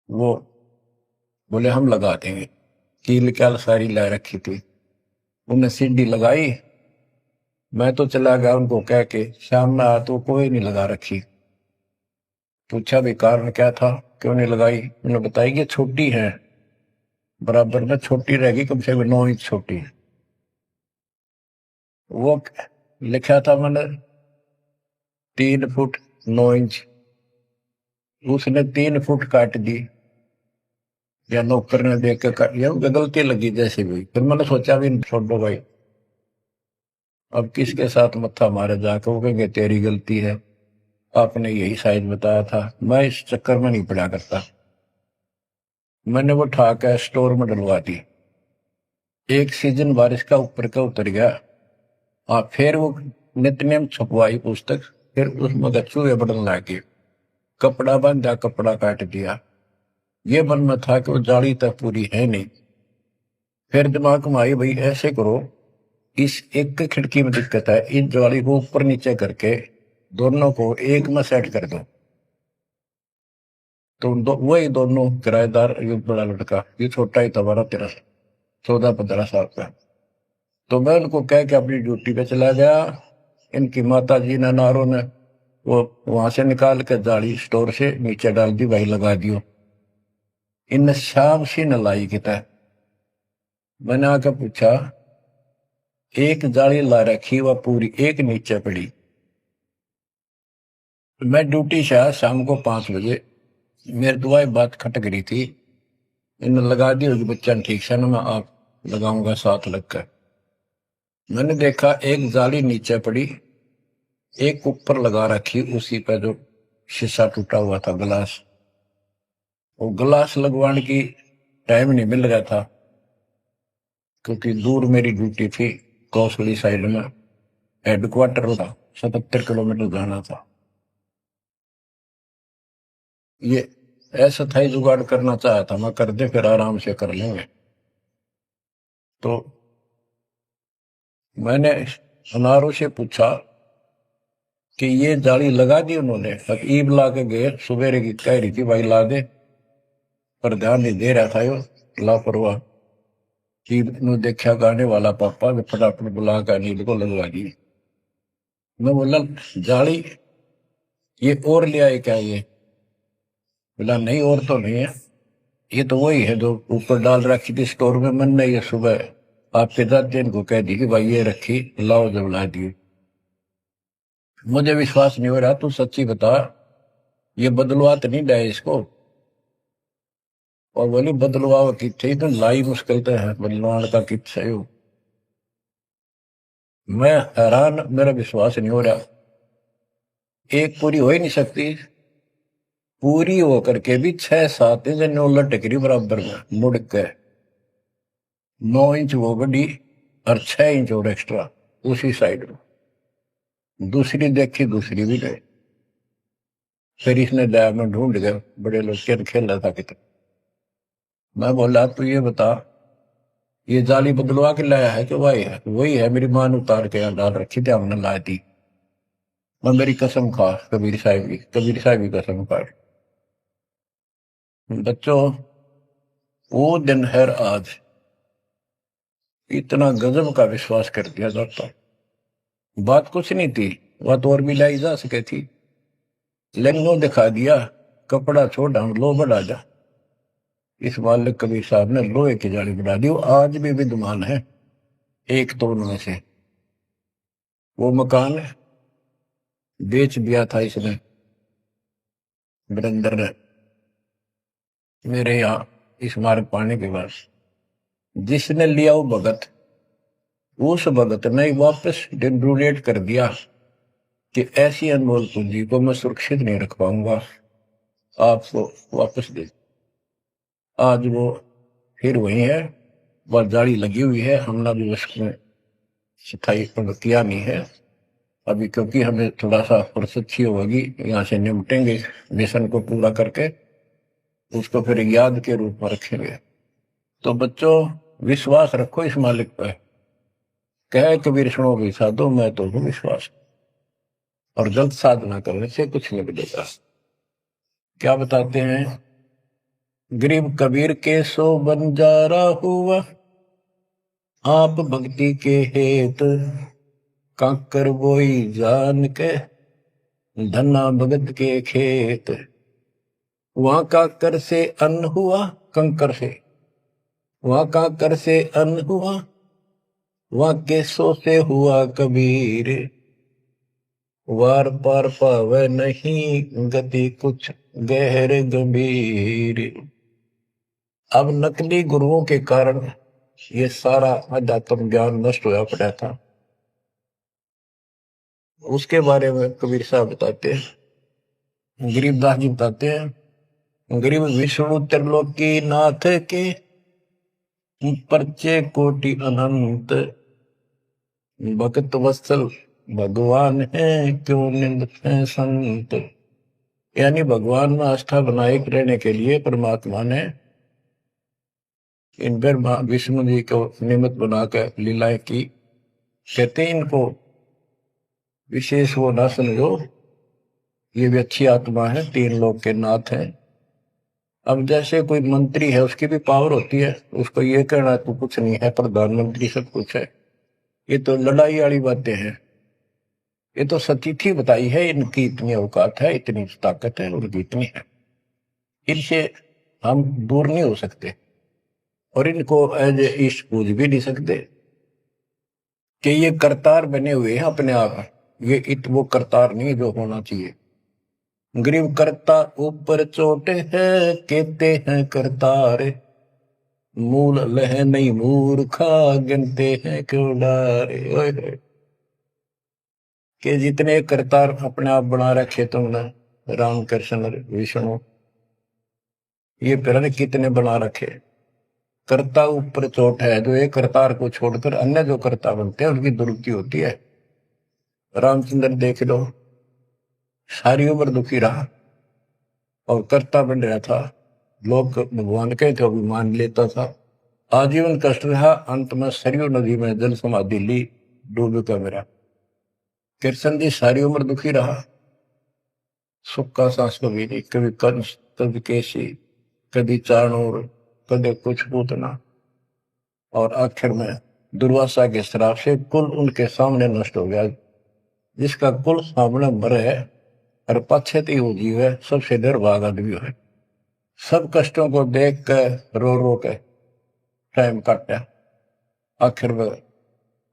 वो बोले हम लगा देंगे। कील क्या सारी ला रखी थी, उन्हें सीढ़ी लगाई। मैं तो चला गया उनको कह के, शाम में आया तो कोई नहीं लगा रखी। पूछा भी कारण क्या था, क्यों नहीं लगाई। उन्होंने बताई कि छोटी है, बराबर में छोटी रहेगी, कम से कम 9 इंच छोटी। वो लिखा था मैंने 3 फुट 9 इंच, उसने 3 फुट काट दी, या नौकर ने देख के काट, या गलती लगी जैसे भी। फिर मैंने सोचा भी छोड़ो भाई, अब किसके साथ मत्था मारे जाकर, वो कहेंगे तेरी गलती है, आपने यही साइज बताया था। मैं इस चक्कर में नहीं पड़ा करता। मैंने वो उठा के स्टोर में डलवा दी। एक सीजन बारिश का ऊपर का उतर गया, फिर वो नित्य नेम छपवाई पुस्तक, फिर उसमें चूहे बढ़ने लगे। कपड़ा बांधा, कपड़ा काट दिया। ये मन में था कि वो जाली तक पूरी है नहीं। फिर दिमाग में आई, भाई ऐसे करो, इस एक खिड़की में दिक्कत है, इस जाली को ऊपर नीचे करके दोनों को एक में सेट कर दो। तो वही दोनों किराएदार, ये बड़ा लड़का, ये छोटा ही था, 12-13, 14-15 साल का। तो मैं उनको कह के अपनी ड्यूटी पे चला गया। इनकी माता जी ने, नारों ने, वो वहां से निकाल के जाली स्टोर से नीचे डाल दी, भाई लगा दियो। इन शाम सी न लाई किता। मैंने आके पूछा, एक जाली ला रखी, वह पूरी एक नीचे पड़ी। मैं ड्यूटी से आया शाम को 5 बजे। मेरी दुआई बात खटक रही थी, इन लगा दी होगी बच्चा ठीक से ना, मैं आप लगाऊंगा साथ लगकर। मैंने देखा एक जाली नीचे पड़ी, एक ऊपर लगा रखी, उसी पे जो शीशा टूटा हुआ था, गिलास। वो गिलास लगवाने की टाइम नहीं मिल रहा था, क्योंकि दूर मेरी ड्यूटी थी, कौसली साइड में हेडक्वार्टर था, 77 किलोमीटर जाना था। ये ऐसा था ही, जुगाड़ करना चाहा था मैं, कर दे फिर आराम से कर लेंगे। तो मैंने अनारों से पूछा कि ये जाली लगा दी उन्होंने। अब ईब ला के गए, सुबेरे की कह रही थी भाई ला दे, पर ध्यान नहीं दे रहा था यो, लापरवाह। ईब ने देखा गाने वाला पापा, फटाफट बुला कर नींद को लगवा दी। मैं बोला, जाली ये और ले आए क्या? ये बोला नहीं, और तो नहीं है, ये तो वही है जो ऊपर डाल रखी थी स्टोर में। मैंने ये सुबह आपके दादी इनको कह दी कि भाई ये रखी, लाओ, जब ला दी। मुझे विश्वास नहीं हो रहा, तू सच्ची बता, ये बदलवा तो नहीं डाय इसको? और बोली बदलवाओ की थी तो लाई मुश्किल तो है, बदलवान का कित सही हो। मैं हैरान, मेरा विश्वास नहीं हो रहा। एक पूरी हो ही नहीं सकती, पूरी होकर के भी 6-7 इंच उलट टिकरी बराबर में मुड़ के, 9 इंच वो बड़ी और 6 इंच और एक्स्ट्रा उसी साइड में। दूसरी देखी, दूसरी भी गए। फिर इसने लैब में ढूंढ गए, बड़े लोग खेल खेल रहा था कितना। मैं बोला तू ये बता, ये जाली बदलवा के लाया है कि वही है? वही है, मेरी मां ने उतार के यहाँ डाल रखी थी, हमने ला दी। मैं मेरी कसम खा, कबीर साहब की, कबीर साहब की कसम खा। बच्चों, वो दिन है आज, इतना गजब का विश्वास कर दिया जाता। बात कुछ नहीं थी, बात और भी लाई जा सके थी, लेकिन वो दिखा दिया, कपड़ा छोड़ हम लो बढ़ा जा। इस मालिक कबीर साहब ने लोहे की जाली बढ़ा दी, वो आज भी विद्यमान है। एक तो उनमें से वो मकान बेच दिया था इसने, वीरेंद्र ने, मेरे यहाँ इस मार्ग पाने के बाद। जिसने लिया वो भगत, उस भगत ने वापस डोनेट कर दिया कि ऐसी अनमोल पूंजी को मैं सुरक्षित नहीं रख पाऊंगा, आपको वापस दे। आज वो फिर वही है, वह जाली लगी हुई है, हमने भी उसमें सफाई किया नहीं है अभी, क्योंकि हमें थोड़ा सा फुर्सत अच्छी होगी, यहाँ से निपटेंगे मिशन को पूरा करके, उसको फिर याद के रूप में रखेंगे। तो बच्चों, विश्वास रखो इस मालिक पर। कह कबीर सुनो भी साधो, मैं तो हूँ विश्वास, और गलत साधना करने से कुछ नहीं मिलेगा। क्या बताते हैं, गरीब कबीर के सो बंजारा हुआ, आप भक्ति के हेत, काकर बोई जान के, धना भगत के खेत। वहां काकर से अन्न हुआ, कंकर से, वहां काकर से अन्न हुआ, वहां केसों से हुआ कबीर, वार पार पावे नहीं गति कुछ गहर गंभीर। अब नकली गुरुओं के कारण ये सारा अध्यात्म ज्ञान नष्ट होया पड़ा था। उसके बारे में कबीर साहब बताते हैं, गरीबदास जी बताते हैं, गरीब विष्णु त्रिलोकी नाथ के, परचे कोटि अनंत, भक्त वत्सल भगवान है, क्यों निंद है संत। यानी भगवान में आस्था बनाए रहने के लिए परमात्मा ने इन ब्रह्मा विष्णु जी को निमित्त बनाकर लीलाएं की। कहते इनको विशेष वो ना समझो, ये भी अच्छी आत्मा है, तीन लोक के नाथ हैं। अब जैसे कोई मंत्री है, उसकी भी पावर होती है, उसको ये कहना तो कुछ नहीं है, प्रधानमंत्री सब कुछ है, ये तो लड़ाई वाली बातें हैं। ये तो सतीथी बताई है, इनकी इतनी औकात है, इतनी ताकत है, उनकी इतनी है, इनसे हम दूर नहीं हो सकते और इनको एज ईस्ट पूज भी नहीं सकते कि ये करतार बने हुए हैं अपने आप। ये वो करतार नहीं जो होना चाहिए। गरीब करता ऊपर चोट है, कहते हैं करतार, मूल लह नहीं मूर्खा, गिनते हैं क्यों डारे। कि जितने करतार अपने आप बना रखे तुमने, राम कृष्ण विष्णु, ये फिर कितने बना रखे। कर्ता ऊपर चोट है, जो एक करतार को छोड़कर अन्य जो कर्ता बनते हैं उनकी दुरुक्ति होती है। रामचंद्र देख लो, सारी उम्र दुखी रहा और कर्ता बन रहा था, लोग भगवान के थे, भी मान लेता था, आजीवन कष्ट रहा, अंत में सरयू नदी में जल समाधि ली, डूब का मेरा। कृष्ण जी सारी उम्र दुखी रहा, सुख का सांस कभी नहीं, कभी कंस, कभी केसी, कभी चाणूर, कभी कुछ पूतना, और आखिर में दुर्वासा के श्राप से कुल उनके सामने नष्ट हो गया। जिसका कुल सामने मरे और पश्चाती वो जीव है, सबसे निर्भाग आदमी है। सब कष्टों को देख कर रो रो के टाइम काटा, आखिर में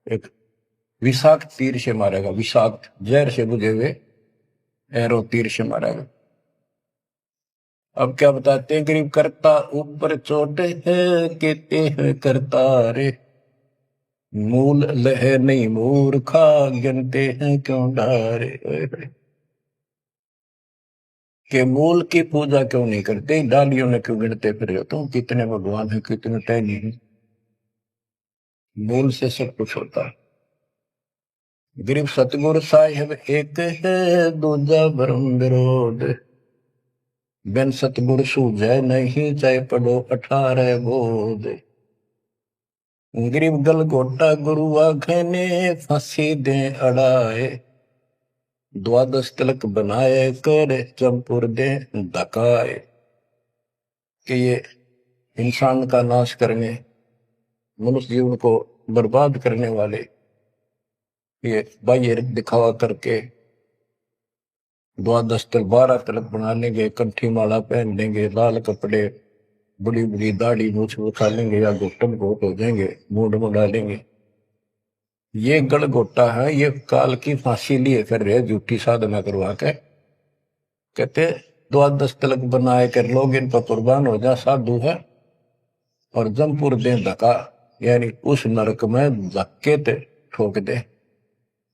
एक विषाक्त तीर से मारेगा, विषाक्त जहर से बुझे हुए एरो तीर से मारेगा। अब क्या बताते हैं, गरीब करता ऊपर चोट है, कहते हैं करता रे, मूल लह नहीं मूर्खा, गिनते हैं क्यों डारे। के मूल की पूजा क्यों नहीं करते, डालियों ने क्यों गिनते फिर हो तुम, कितने भगवान है, कितने टहनी है। मूल से सब कुछ होता है। गरीब सतगुरु साहिब एक है, दूजा भरम विरोध, बिन सतगुरु सूझे नहीं, चाहे पढ़ो 18 बोध। गरीब गल गोटा गुरु आखे ने, फांसी दे अड़ाए, द्वादश तिलक बनाए कर, चंपुर दे धकाए। कि ये इंसान का नाश करने, मनुष्य जीवन को बर्बाद करने वाले, ये बाह्य दिखावा करके द्वादश तिलक 12 तिलक बना लेंगे, कंठी माला पहन लेंगे, लाल कपड़े, बड़ी बड़ी दाढ़ी मूछ उठा लेंगे, या घुटन घोट हो जाएंगे, मूड में डालेंगे। ये गलगोटा है, ये काल की फांसी लिए कर रहे, झूठी साधना करवा के। कहते द्वादश तिलक बनाए कर लोग इन पर कुर्बान हो जा, साधु है, और जमपुर दे धक्का, यानी उस नरक में धक्के ते ठोक दे,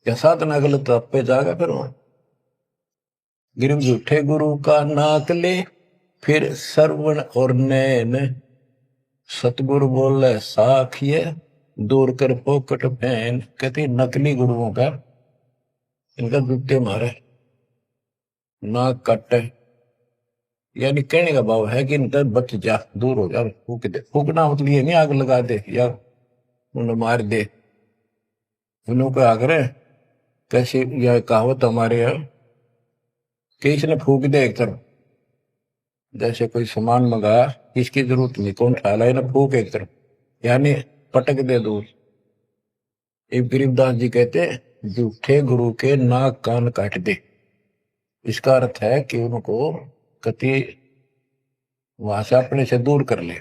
या साधना गलत पे जाएगा फिर वहां। गिरव झूठे गुरु का नाक ले, फिर श्रवण और नैन, सतगुरु बोले साखिए, दूर कर पोकट फैन। कहते नकली गुरुओं का, इनका जूते मारे, नाक काटे, यानी कहने का भाव है कि इनका बच जा, दूर हो जा, फूक दे। फूकना मतलब ये नहीं आग लगा दे या उन्हें मार दे, उन्हों को आग्रह कैसे, यह कहावत हमारे यहाँ कि इसने फूक दे एक तरफ, जैसे कोई सामान मंगाया, इसकी जरूरत नहीं, कौन ख्याल है ना, फूक एक तरफ, यानी पटक दे दूर। एक गरीबदास जी कहते झूठे गुरु के नाक कान काट दे। इसका अर्थ है कि उनको कति वहां से अपने से दूर कर ले।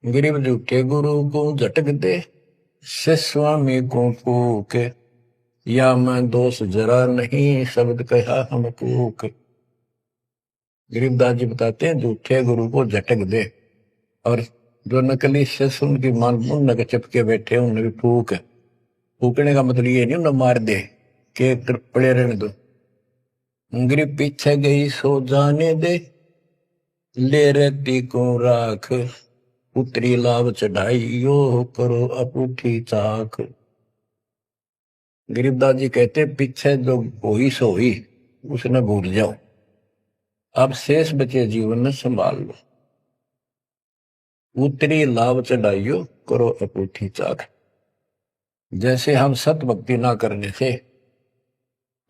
गरीब झूठे गुरु को झटक दे, से स्वामी को फूक, या मैं दोष जरा नहीं, शब्द कहा हम कूक। गरीबदास जी बताते हैं झूठे गुरु को झटक दे, और जो नकली शिष्य उनकी मान मुन्न के चिपके बैठे उन्हें भी फूक। फूकने का मतलब ये नहीं उन्हें मार दे के पड़े रहने दो। गरीब पीछे गई सो जाने दे, ले रहती को राख, उतरी लाभ चढ़ाई यो, करो अपूठी चाक। गरीबदास जी कहते पीछे जो हुई सो हुई, उसने भूल जाओ, अब शेष बचे जीवन में संभाल लो, उतरी लाभ चढ़ाइयो करो अपूठी चाक। जैसे हम सत भक्ति ना करने से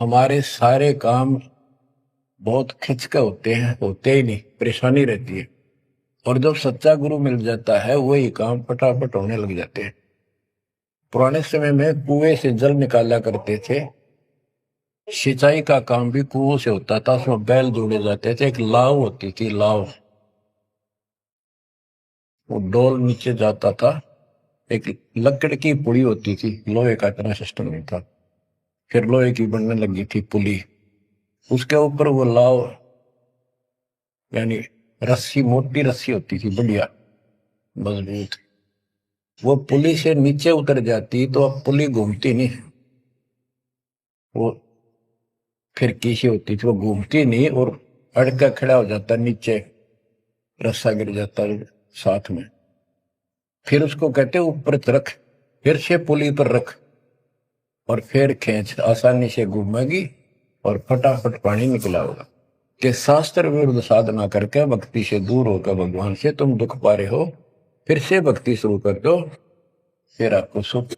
हमारे सारे काम बहुत खिंचके होते ही नहीं, परेशानी रहती है। और जब सच्चा गुरु मिल जाता है वही काम फटाफट होने लग जाते हैं। पुराने समय में कुएं से जल निकाला करते थे, सिंचाई का काम भी कुओं से होता था, उसमें बैल जोड़े जाते थे, एक लाव होती थी, लाव, वो डोल नीचे जाता था, एक लकड़ की पुड़ी होती थी, लोहे का इतना सिस्टम नहीं था, फिर लोहे की बनने लगी थी पुली, उसके ऊपर वो लाव यानी रस्सी, मोटी रस्सी होती थी, बढ़िया मजबूत, वो पुली से नीचे उतर जाती तो अब पुली घूमती नहीं, वो फिर किसी होती थी, वो घूमती नहीं और अड़का खड़ा हो जाता, नीचे रस्सा गिर जाता साथ में, फिर उसको कहते ऊपर रख, फिर से पुली पर रख और फिर खींच, आसानी से घूमेगी और फटाफट पानी निकला होगा। कि शास्त्र विरुद्ध साधना करके भक्ति से दूर होकर भगवान से तुम दुख पा रहे हो, फिर से भक्ति शुरू कर दो, फिर आपको सुख।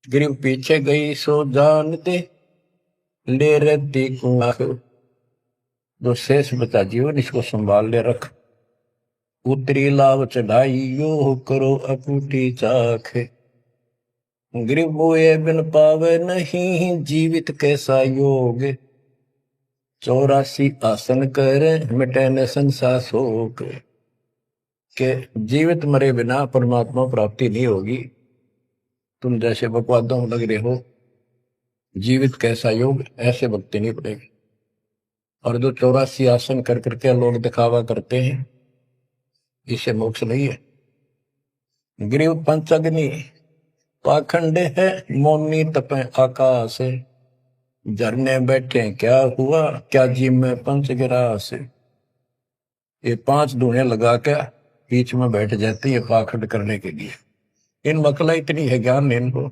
गिरिव पीछे गई सो जान दे, ले रहती कुआं, जो शेष बचा जीवन इसको संभाल ले रख, उतरी लाभ चढ़ाइयो करो अपूठी चाख। गिरिव बोए बिन पावे नहीं, जीवित कैसा योग, 84 आसन करे मिटे न संसार शोक। के जीवित मरे बिना परमात्मा प्राप्ति नहीं होगी। तुम जैसे बकवादों में लग रहे हो, जीवित कैसा योग, ऐसे भक्ति नहीं पड़ेगी। और जो 84 आसन कर करके लोग दिखावा करते हैं, इसे मोक्ष नहीं है। गिरिव पंचअग्नि पाखंड है, मौनी तपे आकाश, झरने बैठे क्या हुआ, क्या जी में पंच गिरास। ये 5 धुएं लगा के बीच में बैठ जाते हैं पाखंड करने के लिए। इन मकला इतनी है ज्ञान नहीं इनको।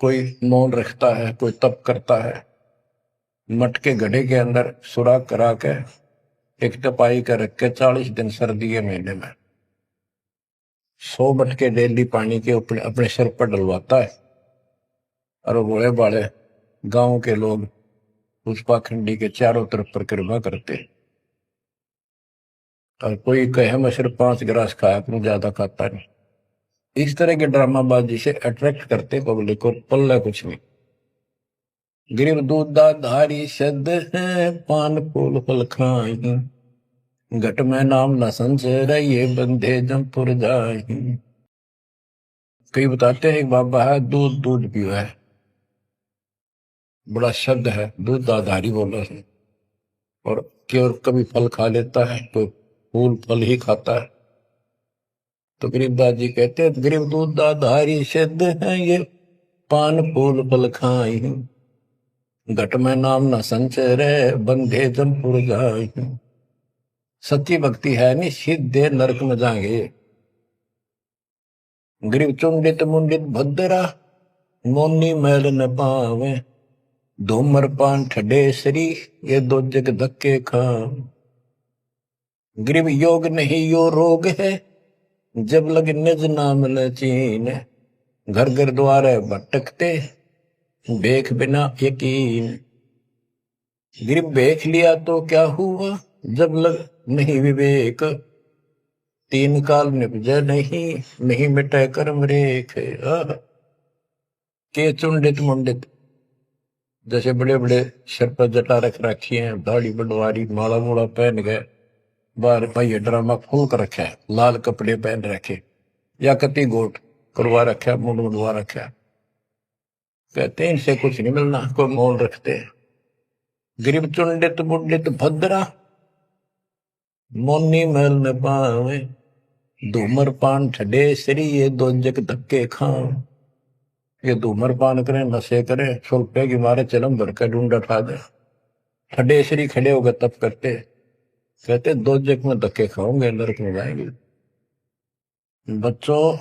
कोई मौन रखता है, कोई तप करता है, मटके गड्ढे के अंदर सुराख करा के एक तपाई कर रख के 40 दिन सर्दी के महीने में 100 मटके डेली पानी के अपने सिर पर डलवाता है, और वो बड़े बड़े गांव के लोग उस पाखंडी के चारों तरफ परिक्रमा करते हैं। और कोई कहे मैं सिर्फ 5 गिलास खाया, अपनी ज्यादा खाता नहीं। इस तरह के ड्रामाबाजी से अट्रैक्ट करते पब्लिक को, पल्ला कुछ नहीं। गिरिव दूधा धारी शब्द है, पान फूल फल खाई, घट में नाम न संचर, ये बंधे जमपुर जाई। कई बताते हैं बाबा है दूध दूध पियो है, बड़ा शब्द है, दूध आधारी बोला है, और केवल कभी फल खा लेता है तो फूल फल ही खाता है। तो गरीबदास जी कहते हैं गरीब दूध आधारी सिद्ध है, ये पान फूल फल खाई, घट में नाम न संचर, बंधे जमपुर जाई। सच्ची भक्ति है नहीं, सीधे नरक में जाएंगे। गरीब चुंडित मुंडित भद्रा, मोनी मैल न पावे, धूमर पान ठडेसरी, ये 2 जग धक्के खा। गरीब योग नहीं यो रोग है, जब लग निज नाम न चीन, घर घर द्वारे भटकते, देख बिना यकीन। गरीब देख लिया तो क्या हुआ, जब लग नहीं विवेक, 3 काल निपजे नहीं मिटे कर्म रेख। के चुंडित मुंडित, जैसे बड़े बड़े सिर पर जटा रख रखी है, दाढ़ी बड़वारी, माला मूला पहन गए, बाहर भाई ड्रामा फूल कर रखा है, लाल कपड़े पहन रखे, या कति गोट करवा रखा, मुंड मुंडवा रखा, कहते हैं इनसे कुछ नहीं मिलना, कोई मौन रखते हैं। गरीब चुंडित मुंडित भद्रा, मोनी मैल न पावे, धूमर पान ठडे सरी, ये 2 जग धक्के खाओ। ये धूमर पान करें, नशे करें, रुपए की मारे चलम भर कर ढूंढा ठा दे, ठडे सरी खड़े होकर तप करते, कहते 2 जग में धक्के खाओगे, नरक में जाएंगे। बच्चों,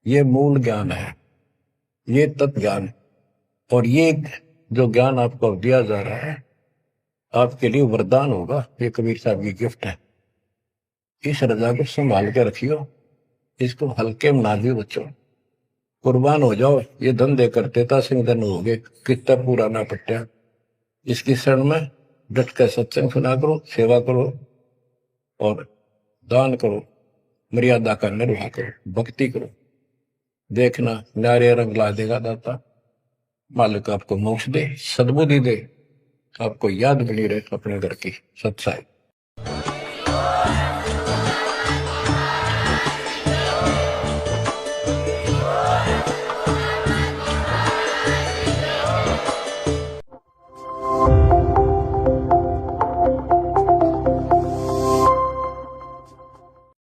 ये मूल ज्ञान है, ये तत्व ज्ञान, और ये जो ज्ञान आपको दिया जा रहा है, आपके लिए वरदान होगा। ये कबीर साहब की गिफ्ट है। इस रजा को संभाल के रखियो, इसको हल्के में ना दियो बच्चों। कुर्बान हो जाओ, ये धन दे कर देता सिंह धन हो गए, कितना पूरा ना पट्टा। इसकी शरण में डट कर सत्संग सुना करो, सेवा करो और दान करो, मर्यादा का निर्वाह करो, भक्ति करो। देखना नारे रंग ला देगा दाता। मालिक आपको मोक्ष दे, सद्बुद्धि दे, आपको याद बनी रहे अपने घर की सच्चाई।